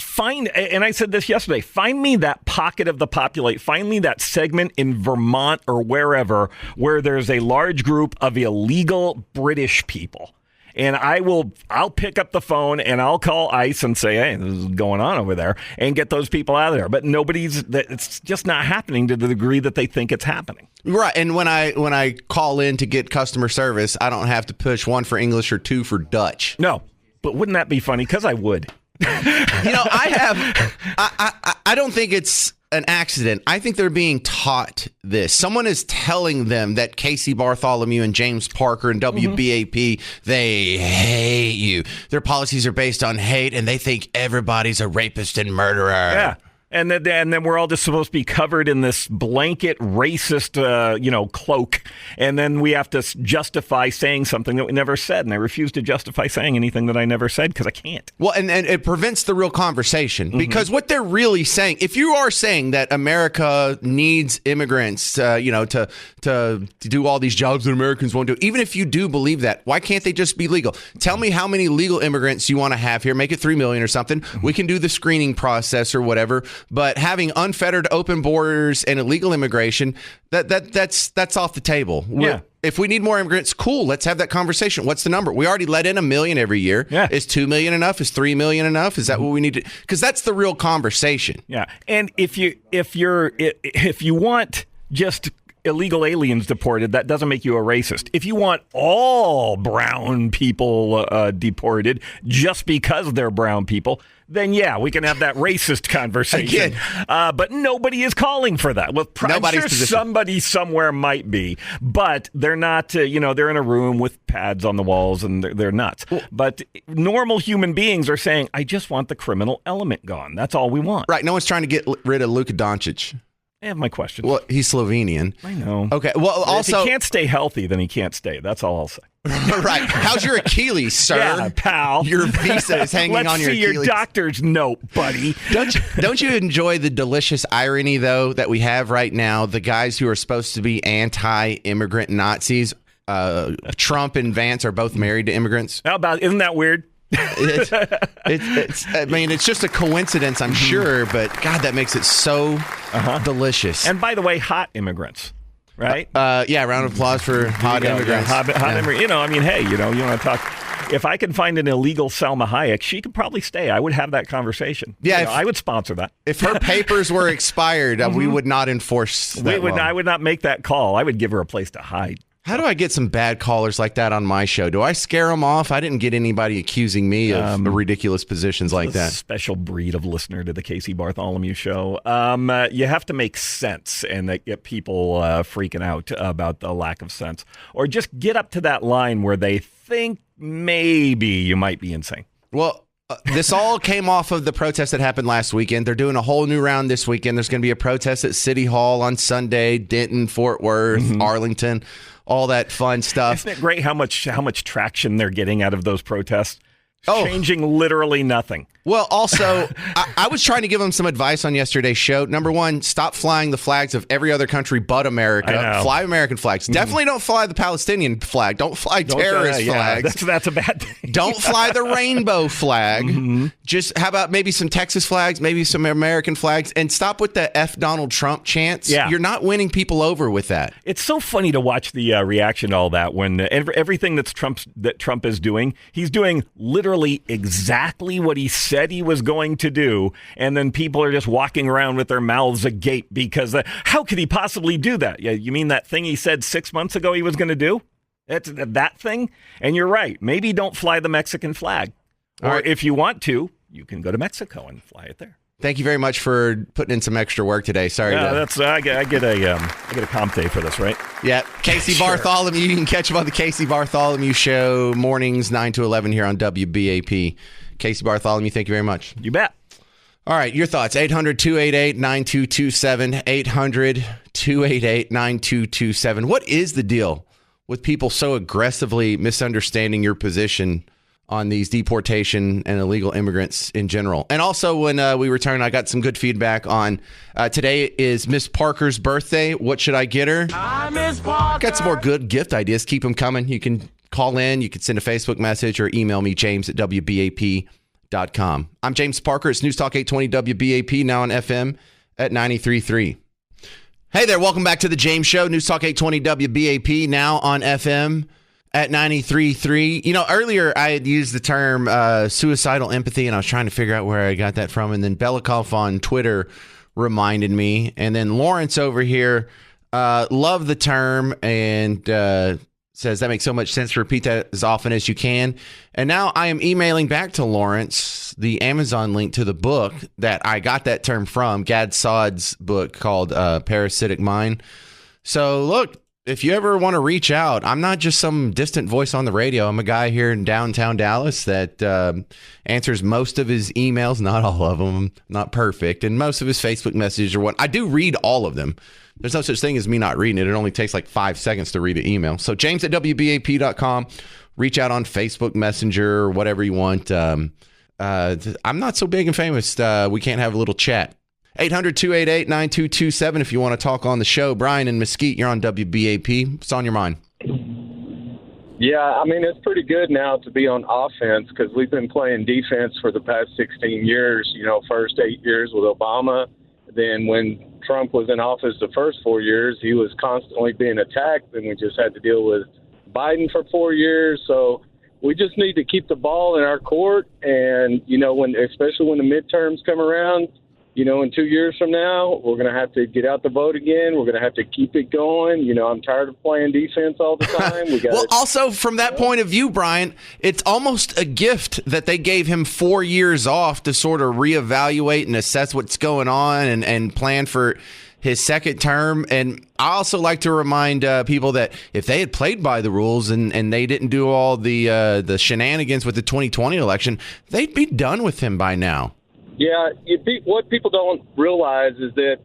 find, and I said this yesterday, find me that pocket of the population, find me that segment in Vermont or wherever where there's a large group of illegal British people. And I'll pick up the phone and I'll call ICE and say, hey, this is going on over there, and get those people out of there. But it's just not happening to the degree that they think it's happening. Right. And when I call in to get customer service, I don't have to push 1 for English or 2 for Dutch. No. But wouldn't that be funny? Because I would. I don't think it's an accident. I think they're being taught this. Someone is telling them that Casey Bartholomew and James Parker and WBAP, they hate you. Their policies are based on hate, and they think everybody's a rapist and murderer. Yeah. And then we're all just supposed to be covered in this blanket racist, cloak. And then we have to justify saying something that we never said. And I refuse to justify saying anything that I never said because I can't. Well, and it prevents the real conversation because what they're really saying, if you are saying that America needs immigrants, to do all these jobs that Americans won't do, even if you do believe that, why can't they just be legal? Tell me how many legal immigrants you want to have here. Make it 3 million or something. We can do the screening process or whatever. But having unfettered open borders and illegal immigration, that's off the table. Yeah. If we need more immigrants, cool, let's have that conversation. What's the number? We already let in 1 million every year. Yeah. Is 2 million enough? Is 3 million enough? Is that what we need to? Because that's the real conversation. Yeah. And if you want just illegal aliens deported, that doesn't make you a racist. If you want all brown people deported just because they're brown people, then we can have that racist conversation. But nobody is calling for that. Well, I'm sure somebody somewhere might be, but they're not, they're in a room with pads on the walls and they're nuts. But normal human beings are saying, I just want the criminal element gone. That's all we want. Right. No one's trying to get rid of Luka Doncic. I have my questions. Well, he's Slovenian. I know. Okay. Well, also, if he can't stay healthy, then he can't stay. That's all I'll say. Right. How's your Achilles, sir? Yeah, pal. Your visa is hanging on your Achilles. Let's see your doctor's note, buddy. Don't you enjoy the delicious irony, though, that we have right now? The guys who are supposed to be anti-immigrant Nazis, Trump and Vance, are both married to immigrants. How about, isn't that weird? I mean, it's just a coincidence, I'm sure, but God, that makes it so delicious. And by the way, hot immigrants, right? Yeah, round of applause for hot immigrants. Hot immigrants. You know, I mean, hey, you want to talk. If I could find an illegal Salma Hayek, she could probably stay. I would have that conversation. Yeah, I would sponsor that. If her papers were expired, we would not enforce that law. I would not make that call. I would give her a place to hide. How do I get some bad callers like that on my show? Do I scare them off? I didn't get anybody accusing me of ridiculous positions like that. Special breed of listener to the Casey Bartholomew show. You have to make sense and that get people freaking out about the lack of sense. Or just get up to that line where they think maybe you might be insane. Well, this all came off of the protest that happened last weekend. They're doing a whole new round this weekend. There's going to be a protest at City Hall on Sunday, Denton, Fort Worth, Arlington, all that fun stuff. Isn't it great how much traction they're getting out of those protests? Changing literally nothing. Well, also, I was trying to give them some advice on yesterday's show. Number one, stop flying the flags of every other country but America. Fly American flags. Definitely don't fly the Palestinian flag. Don't fly terrorist flags. That's a bad thing. Don't fly the rainbow flag. Just how about maybe some Texas flags, maybe some American flags, and stop with the F Donald Trump chants. Yeah. You're not winning people over with that. It's so funny to watch the reaction to all that when everything that Trump is doing, he's doing literally exactly what he said he was going to do, and then people are just walking around with their mouths agape because how could he possibly do that? Yeah, you mean that thing he said 6 months ago he was going to do? That's that thing? And you're right. Maybe don't fly the Mexican flag. Or if you want to, you can go to Mexico and fly it there. Thank you very much for putting in some extra work today. Sorry. I get a comp day for this, right? Yeah. Casey Bartholomew. You can catch him on the Casey Bartholomew Show mornings 9 to 11 here on WBAP. Casey Bartholomew, thank you very much. You bet. All right, your thoughts. 800-288-9227. 800-288-9227. What is the deal with people so aggressively misunderstanding your position on these deportation and illegal immigrants in general? And also, when we return, I got some good feedback on today is Miss Parker's birthday. What should I get her? I miss Parker. Got some more good gift ideas. Keep them coming. You can call in. You can send a Facebook message or email me, james@wbap.com. I'm James Parker. It's News Talk 820 WBAP, now on FM at 93.3. Hey there. Welcome back to the James Show. News Talk 820 WBAP, now on FM at 93.3. You know, earlier I had used the term suicidal empathy, and I was trying to figure out where I got that from. And then Belikov on Twitter reminded me. And then Lawrence over here loved the term and says that makes so much sense to repeat that as often as you can. And now I am emailing back to Lawrence the Amazon link to the book that I got that term from, Gad Saad's book called Parasitic Mind. So look, if you ever want to reach out, I'm not just some distant voice on the radio. I'm a guy here in downtown Dallas that answers most of his emails, not all of them, not perfect, and most of his Facebook messages or what. I do read all of them. There's no such thing as me not reading it. It only takes like 5 seconds to read an email. So james@wbap.com. Reach out on Facebook Messenger or whatever you want. I'm not so big and famous. We can't have a little chat. 800-288-9227 if you want to talk on the show. Brian and Mesquite, you're on WBAP. What's on your mind? Yeah, I mean, it's pretty good now to be on offense because we've been playing defense for the past 16 years. You know, first 8 years with Obama. Then when Trump was in office the first 4 years, he was constantly being attacked. Then we just had to deal with Biden for 4 years. So we just need to keep the ball in our court. And, you know, especially when the midterms come around, you know, in 2 years from now, we're going to have to get out the vote again. We're going to have to keep it going. You know, I'm tired of playing defense all the time. Well, also from that point of view, Brian, it's almost a gift that they gave him 4 years off to sort of reevaluate and assess what's going on and plan for his second term. And I also like to remind people that if they had played by the rules and they didn't do all the shenanigans with the 2020 election, they'd be done with him by now. Yeah, what people don't realize is that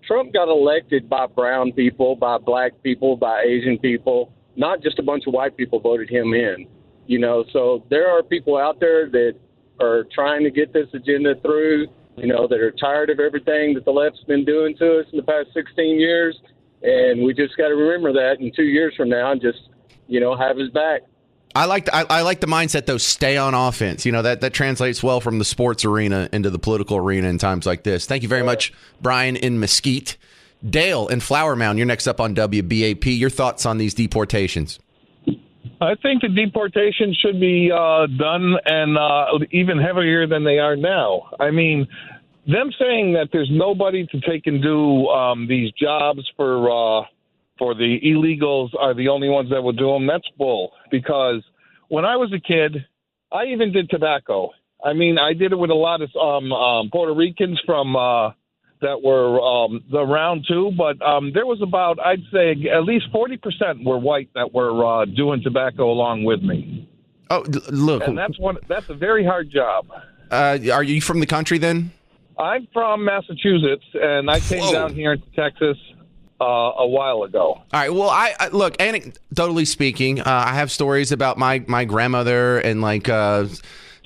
Trump got elected by brown people, by black people, by Asian people. Not just a bunch of white people voted him in. You know, so there are people out there that are trying to get this agenda through, you know, that are tired of everything that the left's been doing to us in the past 16 years. And we just got to remember that in 2 years from now and just, you know, have his back. I like the mindset though. Stay on offense. That translates well from the sports arena into the political arena in times like this. Thank you very much, Brian in Mesquite. Dale in Flower Mound, you're next up on WBAP. Your thoughts on these deportations? I think the deportations should be done and even heavier than they are now. I mean, them saying that there's nobody to take and do these jobs for the illegals are the only ones that will do them, that's bull. Because when I was a kid, I even did tobacco. I mean, I did it with a lot of Puerto Ricans from that were around too, but there was about, I'd say, at least 40% were white that were doing tobacco along with me. Oh, look. And that's a very hard job. Are you from the country then? I'm from Massachusetts, and I came down here into Texas a while ago. All right. Well, I look, anecdotally speaking, I have stories about my grandmother and like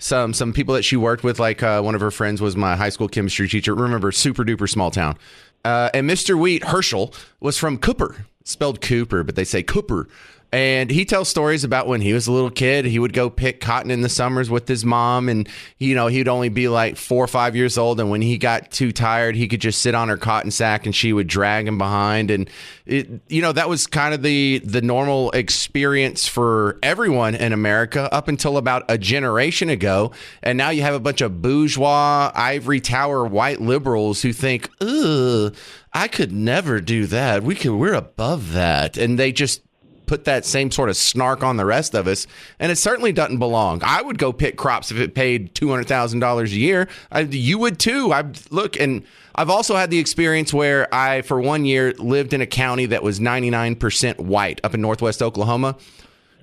some people that she worked with. Like one of her friends was my high school chemistry teacher. Remember, super duper small town. And Mr. Wheat, Herschel, was from Cooper. Spelled Cooper, but they say Cooper. And he tells stories about when he was a little kid, he would go pick cotton in the summers with his mom. And, he'd only be like 4 or 5 years old. And when he got too tired, he could just sit on her cotton sack and she would drag him behind. And, that was kind of the normal experience for everyone in America up until about a generation ago. And now you have a bunch of bourgeois, ivory tower white liberals who think, ugh, I could never do that. We're above that. And they just put that same sort of snark on the rest of us, and it certainly doesn't belong. I would go pick crops if it paid $200,000 a year. You would too. And I've also had the experience where I, for 1 year, lived in a county that was 99% white up in northwest Oklahoma.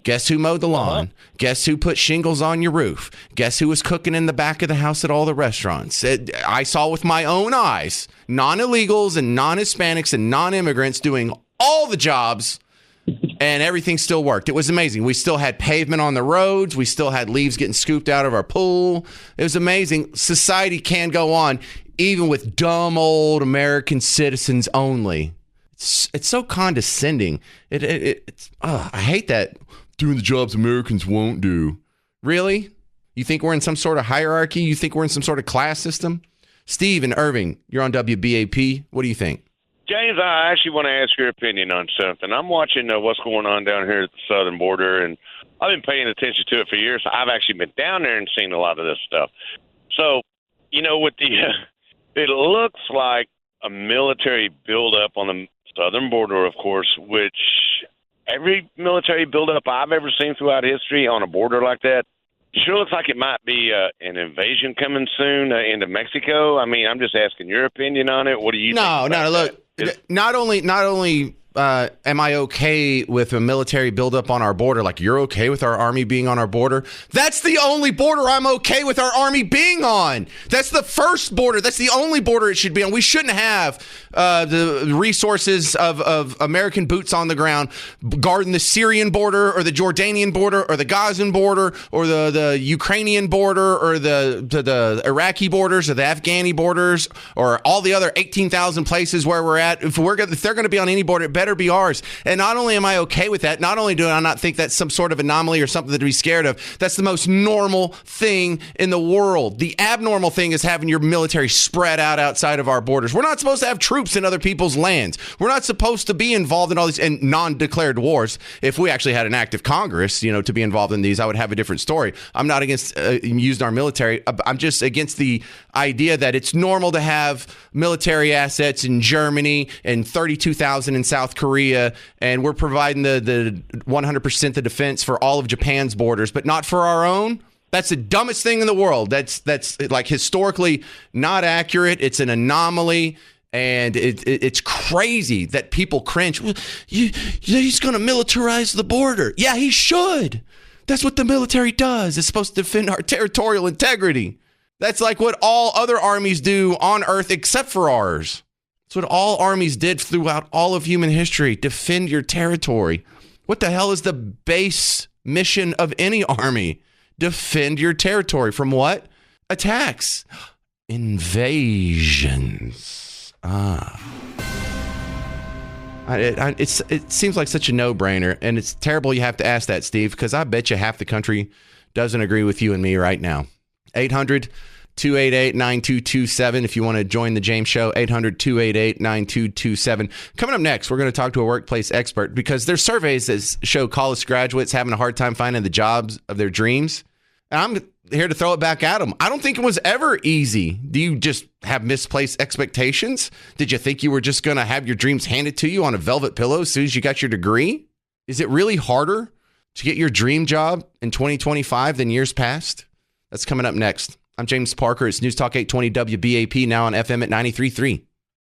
Guess who mowed the lawn? Guess who put shingles on your roof? Guess who was cooking in the back of the house at all the restaurants? I saw with my own eyes non-illegals and non-Hispanics and non-immigrants doing all the jobs, and everything still worked. It was amazing. We still had pavement on the roads. We still had leaves getting scooped out of our pool. It was amazing. Society can go on, even with dumb old American citizens only. It's so condescending. I hate that. Doing the jobs Americans won't do. Really? You think we're in some sort of hierarchy? You think we're in some sort of class system? Steve and Irving, you're on WBAP. What do you think? James, I actually want to ask your opinion on something. I'm watching what's going on down here at the southern border, and I've been paying attention to it for years. I've actually been down there and seen a lot of this stuff. So, with it looks like a military buildup on the southern border, of course, which every military buildup I've ever seen throughout history on a border like that sure looks like it might be an invasion coming soon into Mexico. I mean, I'm just asking your opinion on it. What do you think about that? Look. Not only am I okay with a military buildup on our border, like you're okay with our army being on our border? That's the only border I'm okay with our army being on. That's the first border. That's the only border it should be on. We shouldn't have the resources of American boots on the ground guarding the Syrian border or the Jordanian border or the Gazan border or the Ukrainian border or the Iraqi borders or the Afghani borders or all the other 18,000 places where we're at. If they're going to be on any border, it better be ours. And not only am I okay with that, not only do I not think that's some sort of anomaly or something to be scared of, that's the most normal thing in the world. The abnormal thing is having your military spread out outside of our borders. We're not supposed to have troops in other people's lands. We're not supposed to be involved in all these and non-declared wars. If we actually had an active Congress, to be involved in these, I would have a different story. I'm not against using our military. I'm just against the idea that it's normal to have military assets in Germany and 32,000 in South Korea, and we're providing the 100% the defense for all of Japan's borders, but not for our own. That's the dumbest thing in the world. That's like historically not accurate. It's an anomaly, and it's crazy that people cringe. Well, he's going to militarize the border. Yeah, he should. That's what the military does. It's supposed to defend our territorial integrity. That's like what all other armies do on Earth except for ours. That's what all armies did throughout all of human history. Defend your territory. What the hell is the base mission of any army? Defend your territory from what? Attacks. Invasions. It seems like such a no-brainer, and it's terrible you have to ask that, Steve, because I bet you half the country doesn't agree with you and me right now. 800-288-9227 if you want to join the James Show, 800-288-9227. Coming up next, we're going to talk to a workplace expert because there's surveys that show college graduates having a hard time finding the jobs of their dreams. And I'm here to throw it back at them. I don't think it was ever easy. Do you just have misplaced expectations? Did you think you were just going to have your dreams handed to you on a velvet pillow as soon as you got your degree? Is it really harder to get your dream job in 2025 than years past? That's coming up next. I'm James Parker. It's News Talk 820 WBAP, now on FM at 93.3.